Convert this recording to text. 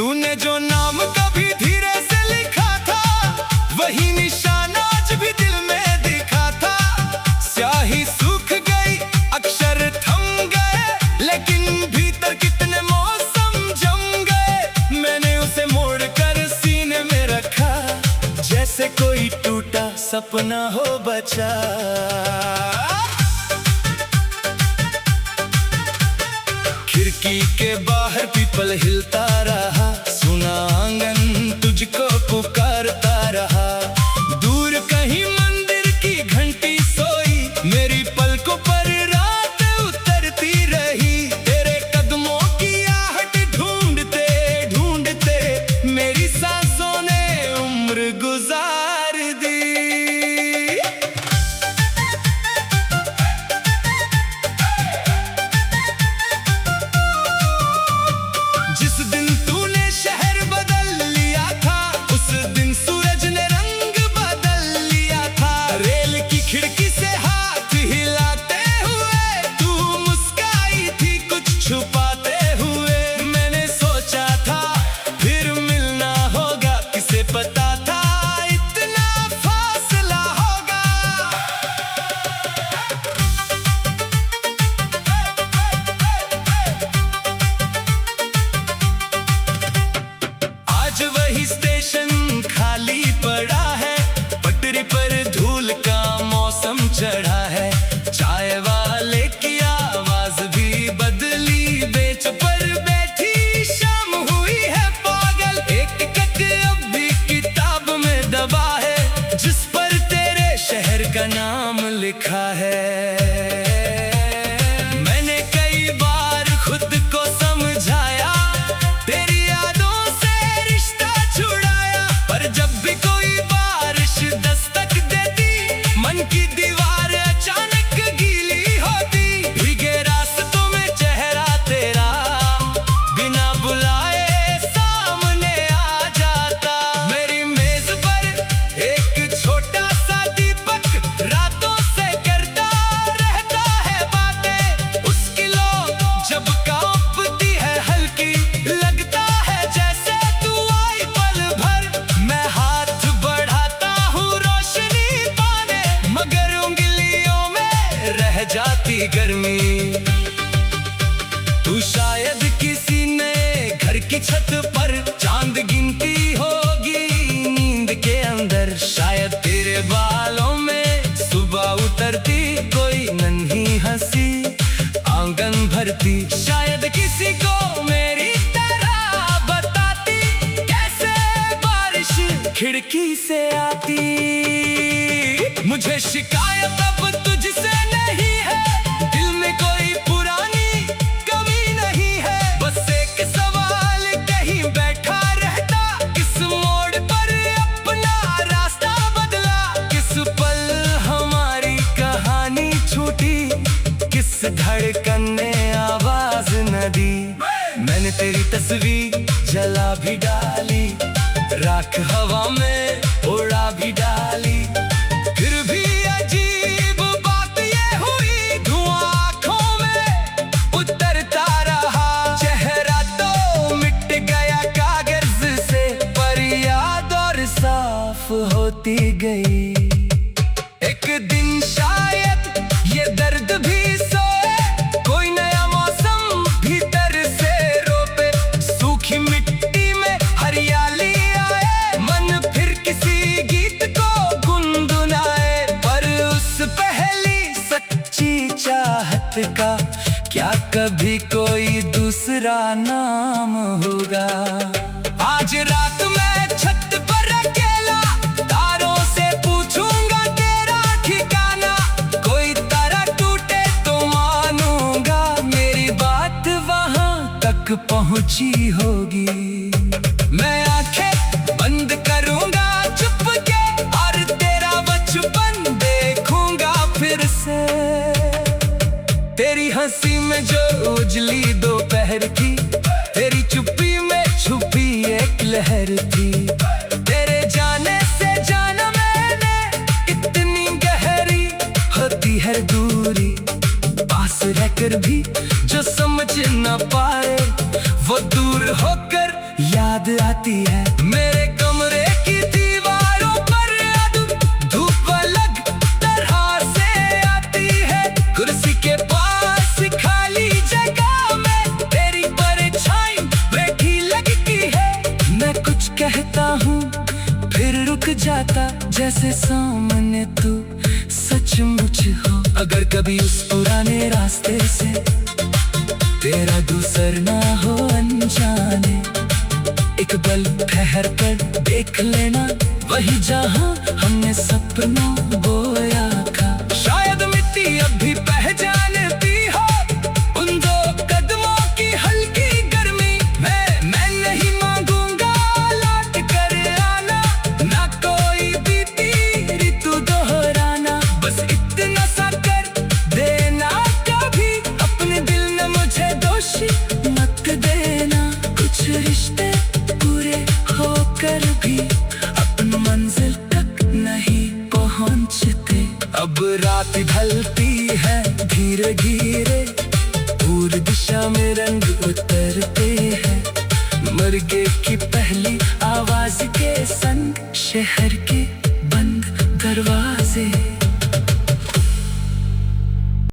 तूने जो नाम कभी धीरे से लिखा था, वही निशान आज भी दिल में दिखा था। स्याही सूख गई, अक्षर थम गए, लेकिन भीतर कितने मौसम जम गए। मैंने उसे मोड़ कर सीने में रखा, जैसे कोई टूटा सपना हो बचा। खिड़की के बाहर पीपल हिलता रहा, सुना आंगन तुझको पुकारता रहा। दूर कहीं मंदिर की घंटी सोई, मेरी पलकों पर रात उतरती रही। तेरे कदमों की आहट ढूंढते ढूंढते मेरी सांसों ने उम्र गुजार दी। जिस दिन तूने शहर बदल लिया था, उस दिन सूरज ने रंग बदल लिया था। रेल की खिड़की से हाथ हिलाते हुए तू मुस्काई थी कुछ छुपाते हुए। मैंने सोचा था फिर मिलना होगा, किसे पता था इतना फासला होगा। आज वही स्टेशन खाली पड़ा है, पटरी पर धूल का मौसम चढ़ा है। चाय वाले की आवाज भी बदली, बेंच पर बैठी शाम हुई है पागल। एक टिकट अब भी किताब में दबा है, जिस पर तेरे शहर का नाम लिखा है। मैंने कई बार खुद को समझाया, तेरी यादों से रिश्ता छुड़ाया। पर जब भी कोई बारिश दस्तक देती, मन की दीवार अचानक गीली होती। भीगे रास्तों में चेहरा तेरा बिना बुलाए सामने आ जाता। मेरी मेज पर एक छोटा सा दीपक रातों से करता रहता है बातें। उसकी लो जब कांपती है हल्की, लगता है जैसे तू आई पल भर। मैं हाथ बढ़ाता हूँ रोशनी पाने, मगर उंगलियों में रह जाती गर्मी। तू शायद किसी नए घर की छत पर चांद गिनती होगी नींद के अंदर। शायद तेरे बालों में सुबह उतरती कोई नन्ही हंसी आंगन भरती। शायद किसी को मेरी तरह बताती, कैसे बारिश खिड़की से आती। मुझे शिकायत अब तुझसे नहीं है, दिल में कोई पुरानी कमी नहीं है। बस एक सवाल कहीं बैठा रहता, किस मोड़ पर अपना रास्ता बदला। किस पल हमारी कहानी छूटी, किस धड़कन ने आवाज न दी। मैंने तेरी तस्वीर जला भी डाली, राख हवा में उड़ा भी डाली। फिर भी अजीब बात ये हुई, धुआं आँखों में उतरता रहा। चेहरा तो मिट गया कागज से, पर याद और साफ होती गई। एक दिन शायद ये दर्द भी सोए, कोई नया मौसम भीतर से रोपे। सूखी मिट्टी में हरियाली आए, मन फिर किसी गीत को गुनगुनाए। पर उस पहली सच्ची चाहत का क्या कभी कोई दूसरा नाम होगा। आज रात मैं छत पर अकेला, तारों से पूछूंगा तेरा ठिकाना। कोई तारा टूटे तो मानूंगा, मेरी बात वहां तक पहुंची होगी। मैं आंखें बंद करूंगा चुपके, और तेरा बचपन देखूंगा फिर से। तेरी हंसी में जो उजली दोपहर थी, तेरी चुप्पी में छुपी एक लहर थी। तेरे जाने से जाना मैंने, इतनी गहरी होती है दूरी। पास रहकर भी जो समझ न पाए, वो दूर होकर याद आती है। मेरे कमरे की दीवारों पर अब धूप अलग तरह से आती है। कुर्सी के पास खाली जगह में तेरी परछाई बैठी लगती है। मैं कुछ कहता हूँ फिर रुक जाता, जैसे सामने तू सचमुच हो। अगर कभी उस पुराने रास्ते से तेरा गुजरना हो अनजाने, एक पल ठहर कर देख लेना, वही जहां हमने सपना बोया था। शायद मिट्टी अब भी पहचानती हो उन दो कदमों की हल्की गर्मी में। मैं नहीं मांगूंगा लौट कर आना, ना कोई बीती ऋतु दोहराना। बस इतना सा कर देना कभी, अपने दिल में मुझे दोषी मत देना। कुछ रिश्ते पूरे होकर भी अपनी मंजिल तक नहीं पहुंचते। अब रात ढलती है धीरे धीरे, पूर्व दिशा में रंग उतरते हैं। मुर्गे की पहली आवाज के संग शहर के बंद दरवाजे।